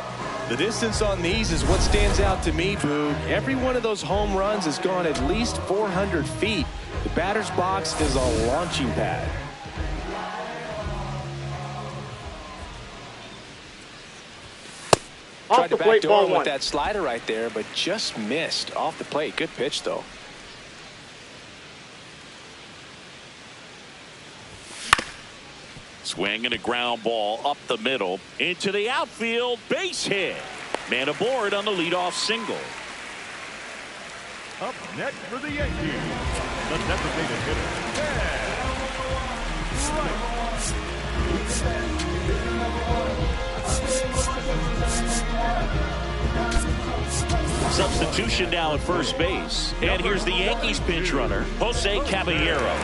The distance on these is what stands out to me, Boog. Every one of those home runs has gone at least 400 feet. The batter's box is a launching pad. Tried to backdoor him with that slider right there, but just missed off the plate. Good pitch, though. Swing and a ground ball up the middle into the outfield. Base hit. Man aboard on the leadoff single. Up next for the Yankees, the designated hitter, Substitution now at first base. And here's the Yankees pinch runner, Jose Caballero.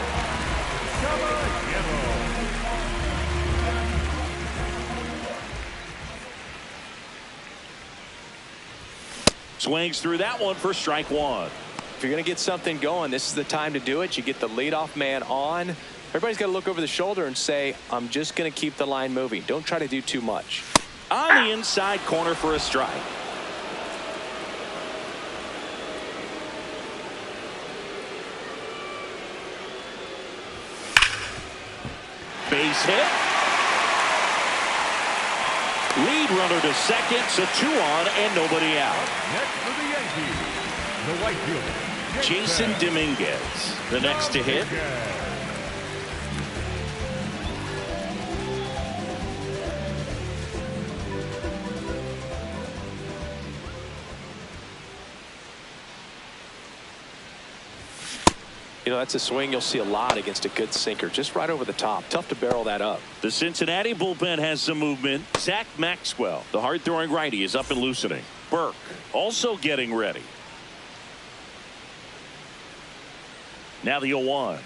Swings through that one for strike 1. If you're going to get something going, this is the time to do it. You get the leadoff man on. Everybody's got to look over the shoulder and say, I'm just going to keep the line moving. Don't try to do too much. On the inside corner for a strike. Base hit. Lead runner to second, so 2 on and nobody out. Next for the Yankees, the right fielder, Jason Dominguez, the next to hit. You know, that's a swing you'll see a lot against a good sinker. Just right over the top. Tough to barrel that up. The Cincinnati bullpen has some movement. Zach Maxwell, the hard-throwing righty, is up and loosening. Burke also getting ready. Now the 0-1.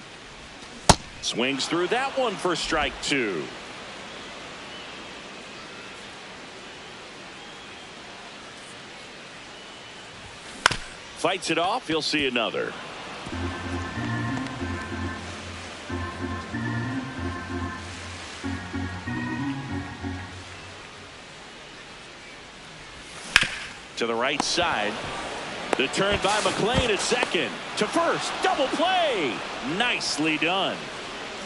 Swings through that one for strike 2. Fights it off. He'll see another. To the right side. The turn by McLean at second. To first. Double play. Nicely done.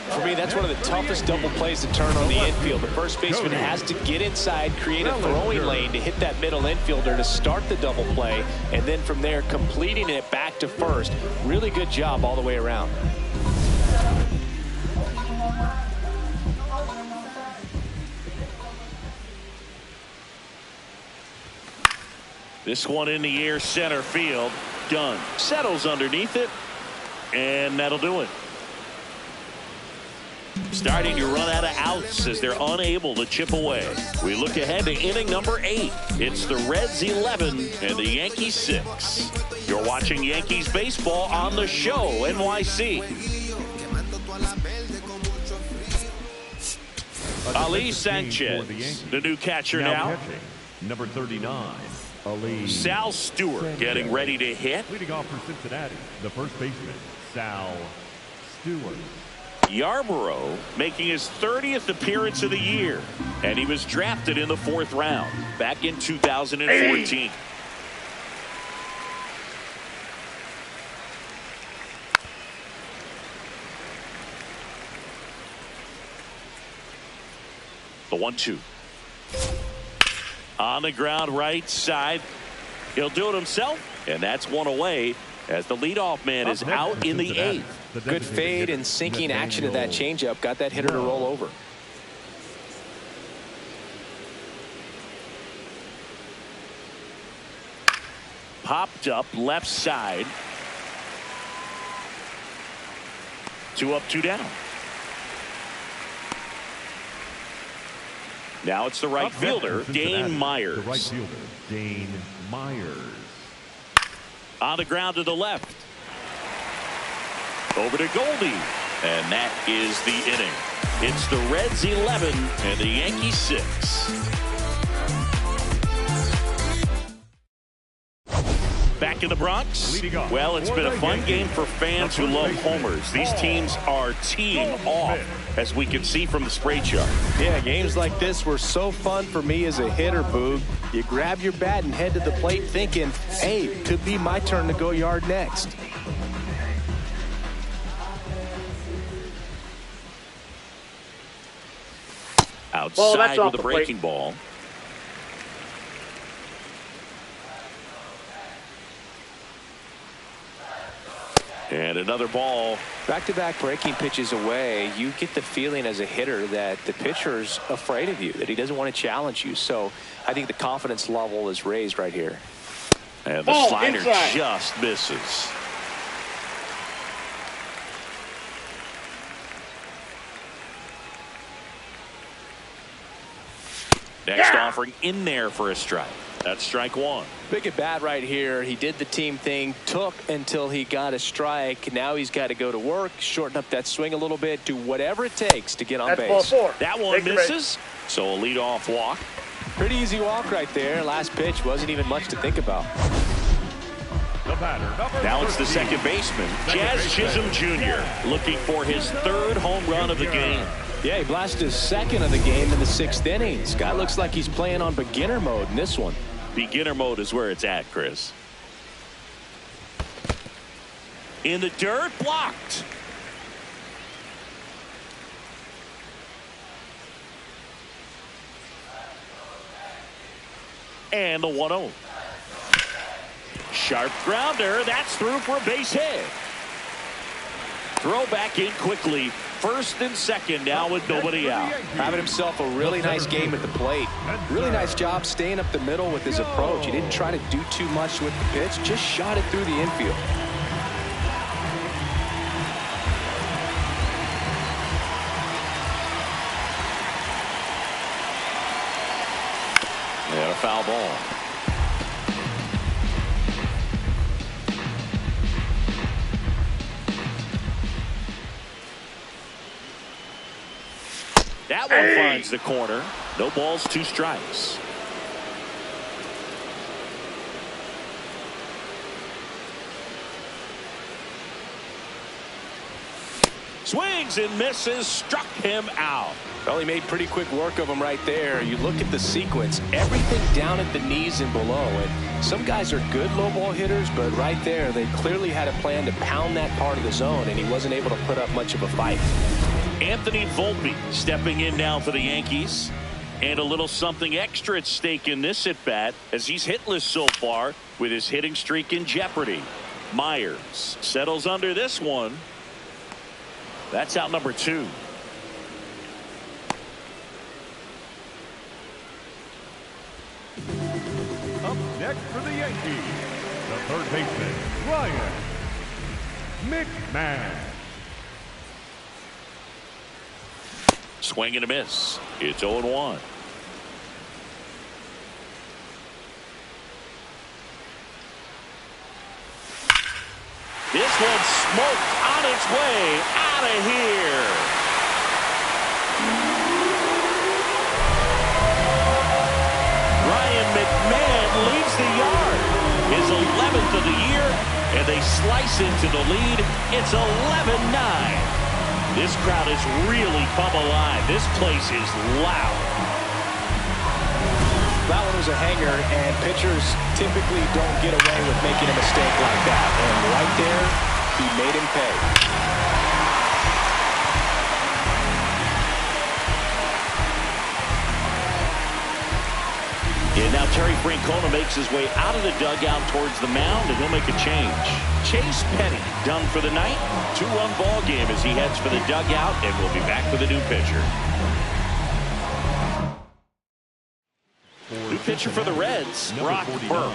For me, that's one of the toughest double plays to turn on the infield. The first baseman has to get inside, create a throwing lane to hit that middle infielder to start the double play, and then from there completing it back to first. Really good job all the way around. This one in the air, center field. Done. Settles underneath it, and that'll do it. Starting to run out of outs as they're unable to chip away. We look ahead to inning number 8. It's the Reds 11 and the Yankees 6. You're watching Yankees baseball on the show, NYC. Ali Sanchez, the new catcher now. Catching, number 39, Ali. Sal Stewart getting ready to hit. Leading off for Cincinnati, the first baseman, Sal Stewart. Yarborough making his 30th appearance of the year, and he was drafted in the 4th round back in 2014. The 1-2 on the ground right side. He'll do it himself, and that's one away as the leadoff man is out in the 8th. Good fade and sinking action to that changeup. Got that hitter to roll over. Popped up left side. 2 up, 2 down. Now it's the right fielder, Dane Myers. The right fielder, Dane Myers. On the ground to the left. Over to Goldie. And that is the inning. It's the Reds 11 and the Yankees 6. Back in the Bronx. Well, it's been a fun game for fans who love homers. These teams are teeing off, as we can see from the spray chart. Yeah, games like this were so fun for me as a hitter, Boog. You grab your bat and head to the plate thinking, hey, it could be my turn to go yard next. Outside with a breaking ball. And another ball. Back-to-back breaking pitches away, you get the feeling as a hitter that the pitcher's afraid of you, that he doesn't want to challenge you. So I think the confidence level is raised right here. And the slider just misses. Next offering in there for a strike. That's strike 1. Big at bat right here. He did the team thing, took until he got a strike. Now he's got to go to work, shorten up that swing a little bit, do whatever it takes to get on base. Ball 4. That one misses. So a leadoff walk. Pretty easy walk right there. Last pitch wasn't even much to think about. Now it's the second baseman, Jazz Chisholm Jr., looking for his 3rd home run of the game. Yeah, he blasted his 2nd of the game in the 6th inning. This guy looks like he's playing on beginner mode in this one. Beginner mode is where it's at, Chris. In the dirt, blocked. And the 1-0. Sharp grounder. That's through for a base hit. Throw back in quickly. First and second now with nobody out. Having himself a really nice game at the plate. Really nice job staying up the middle with his approach. He didn't try to do too much with the pitch. Just shot it through the infield. And a foul ball. That one finds the corner. No balls, 2 strikes. Swings and misses, struck him out. Well, he made pretty quick work of him right there. You look at the sequence, everything down at the knees and below. And some guys are good low ball hitters, but right there, they clearly had a plan to pound that part of the zone, and he wasn't able to put up much of a fight. Anthony Volpe stepping in now for the Yankees. And a little something extra at stake in this at-bat as he's hitless so far with his hitting streak in jeopardy. Myers settles under this one. That's out number 2. Up next for the Yankees, the third baseman, Ryan McMahon. Swing and a miss. It's 0-1. This one's smoked on its way out of here. Ryan McMahon leaves the yard. His 11th of the year, and they slice into the lead. It's 11-9. This crowd has really come alive. This place is loud. That one was a hanger, and pitchers typically don't get away with making a mistake like that. And right there, he made him pay. And now Terry Francona makes his way out of the dugout towards the mound, and he'll make a change. Chase Petty done for the night. 2-run ball game as he heads for the dugout, and we'll be back with a new pitcher. New pitcher for the Reds, Brock Burke.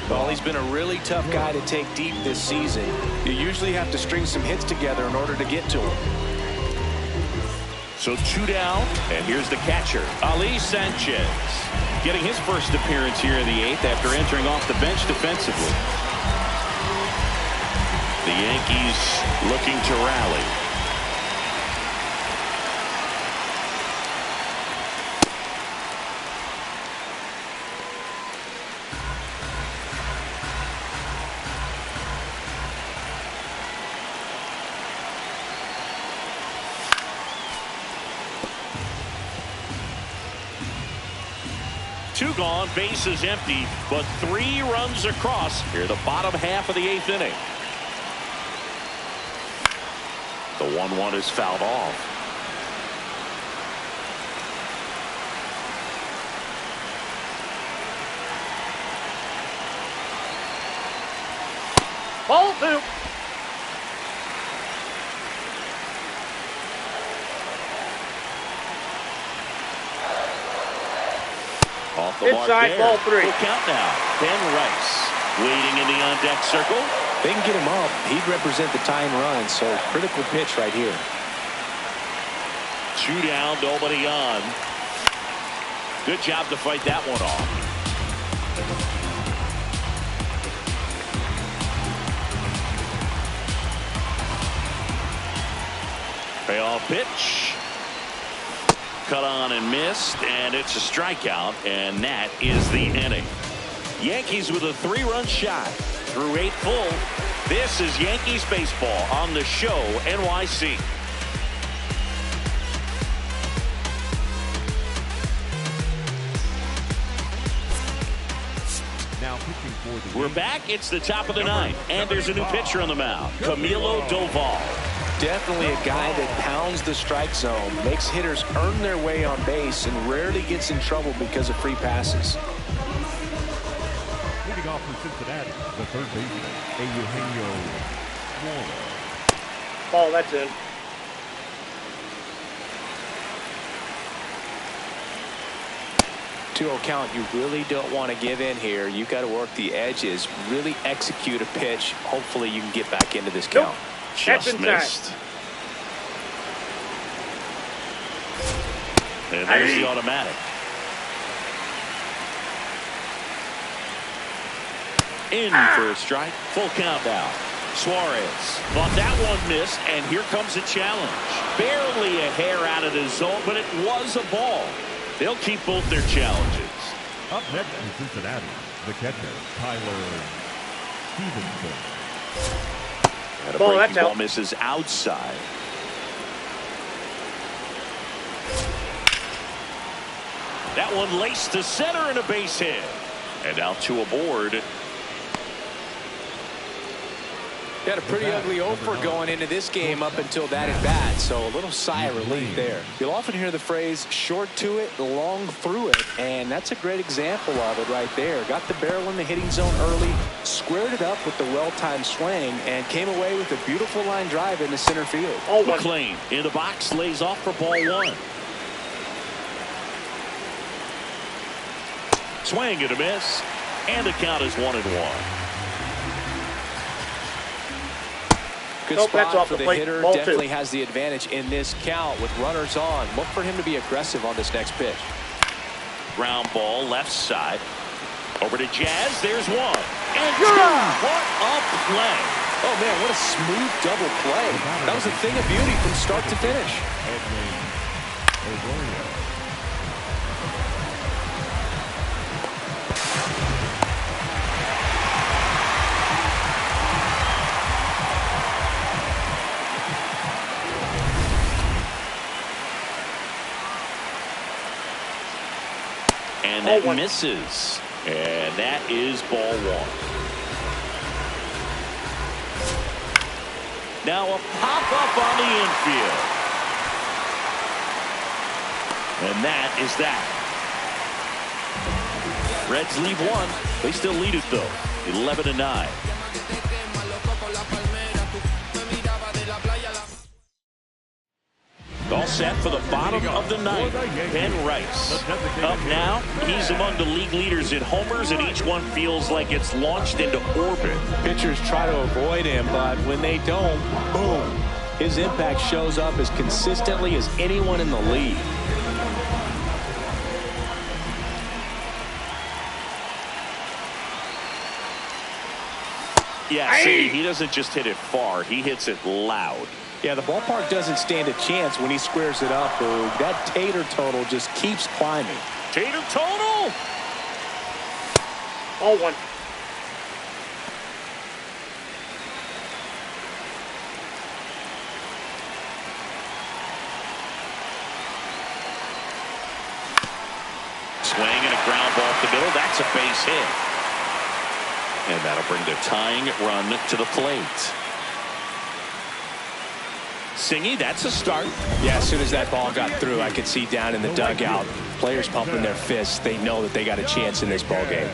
Well, he's been a really tough guy to take deep this season. You usually have to string some hits together in order to get to him. So 2 down, and here's the catcher, Ali Sanchez. Getting his first appearance here in the 8th after entering off the bench defensively. The Yankees looking to rally. Two gone, bases empty, but 3 runs across here the bottom half of the 8th inning. The 1-1 is fouled off. Ball 2. Off the mark Inside, there. ball 3. Full count now. Ben Rice waiting in the on-deck circle. They can get him up. He'd represent the tying run, so critical pitch right here. 2 down, nobody on. Good job to fight that one off. Payoff pitch. Cut on and missed, and it's a strikeout, and that is the inning. Yankees with a 3-run shot through 8 full. This is Yankees baseball on the show NYC. Now pitching for the We're back. It's the top of the 9th, and there's a new pitcher on the mound, Camilo Doval. Definitely a guy that pounds the strike zone, makes hitters earn their way on base, and rarely gets in trouble because of free passes. Cincinnati, the third baseman, Eugenio Suarez. Ball, that's in. To count, you really don't want to give in here. You've got to work the edges, really execute a pitch. Hopefully you can get back into this count. Nope. Just missed. And there's the automatic. In for a strike. Full count now. Suarez thought that one missed, and here comes a challenge. Barely a hair out of the zone, but it was a ball. They'll keep both their challenges. Up next in Cincinnati, the catcher, Tyler Stevenson. And a Ball, breaking that's ball out. misses outside. That one laced to center and a base hit. And now two aboard. Got a pretty ugly offer going into this game up until that at bat, so a little sigh of relief there. You'll often hear the phrase short to it, long through it, and that's a great example of it right there. Got the barrel in the hitting zone early, squared it up with the well-timed swing, and came away with a beautiful line drive into center field. Oh, McLean in the box, lays off for ball one. Swing and a miss, and the count is 1-1. Good Nope, that's spot off for the the plate. hitter. Ball Definitely two. has the advantage in this count with runners on. Look for him to be aggressive on this next pitch. Ground ball left side. Over to Jazz. There's one. And two. What a play. Oh, man, what a smooth double play. That was a thing of beauty from start to finish. And that misses. And that is ball one. Now a pop-up on the infield. And that is that. Reds leave one. They still lead it, though. 11-9. All set for the bottom of the ninth. Ben Rice up now. He's among the league leaders in homers, and each one feels like it's launched into orbit. Pitchers try to avoid him, but when they don't, boom. His impact shows up as consistently as anyone in the league. Yeah, see, he doesn't just hit it far. He hits it loud. Yeah, the ballpark doesn't stand a chance when he squares it up, Boog. That Tater total just keeps climbing. Tater total! Ball one. Swing and a ground ball up the middle. That's a base hit. And that'll bring the tying run to the plate. Singy, that's a start. Yeah, as soon as that ball got through, I could see down in the dugout, players pumping their fists. They know that they got a chance in this ball game.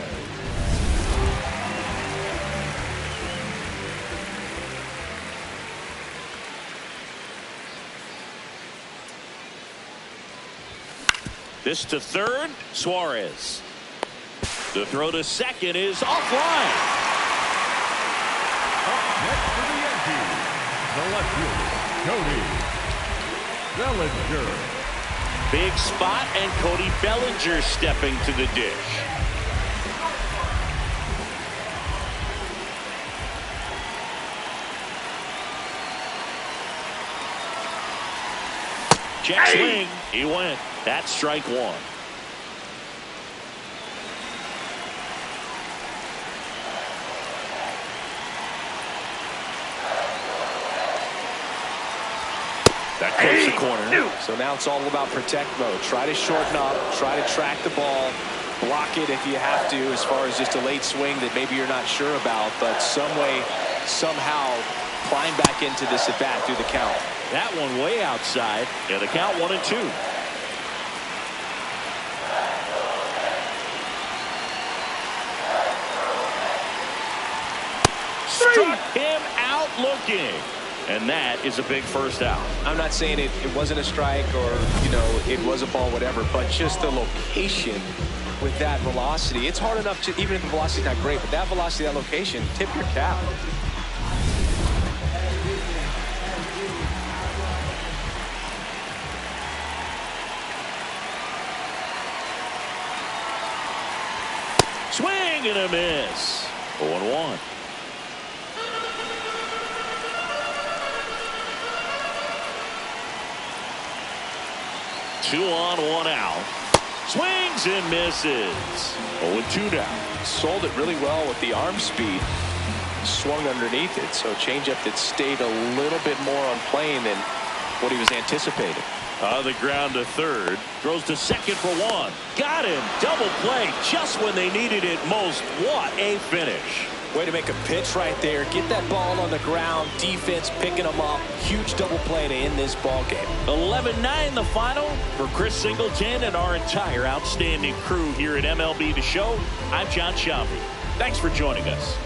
This to third, Suarez. The throw to second is offline. Next for the Yankees, the left fielder, Cody Bellinger. Big spot, and Cody Bellinger stepping to the dish. Check swing. He went. That's strike one. That clips the corner. So now it's all about protect mode. Try to shorten up, try to track the ball, block it if you have to, as far as just a late swing that maybe you're not sure about, but some way, somehow climb back into this at bat through the count. That one way outside. Yeah, the count 1-2. looking. And that is a big first out. I'm not saying it wasn't a strike or, it was a ball, whatever, but just the location with that velocity. It's hard enough to, even if the velocity's not great, but that velocity, that location, tip your cap. Swing and a miss. 0-1. Two on, one out. Swings and misses. 0-2 now. Sold it really well with the arm speed. Swung underneath it, so changeup that stayed a little bit more on plane than what he was anticipating. On the ground to third. Throws to second for one. Got him. Double play just when they needed it most. What a finish. Way to make a pitch right there. Get that ball on the ground. Defense picking them up. Huge double play to end this ball game. 11-9 the final. For Chris Singleton and our entire outstanding crew here at MLB The Show, I'm John Shelby. Thanks for joining us.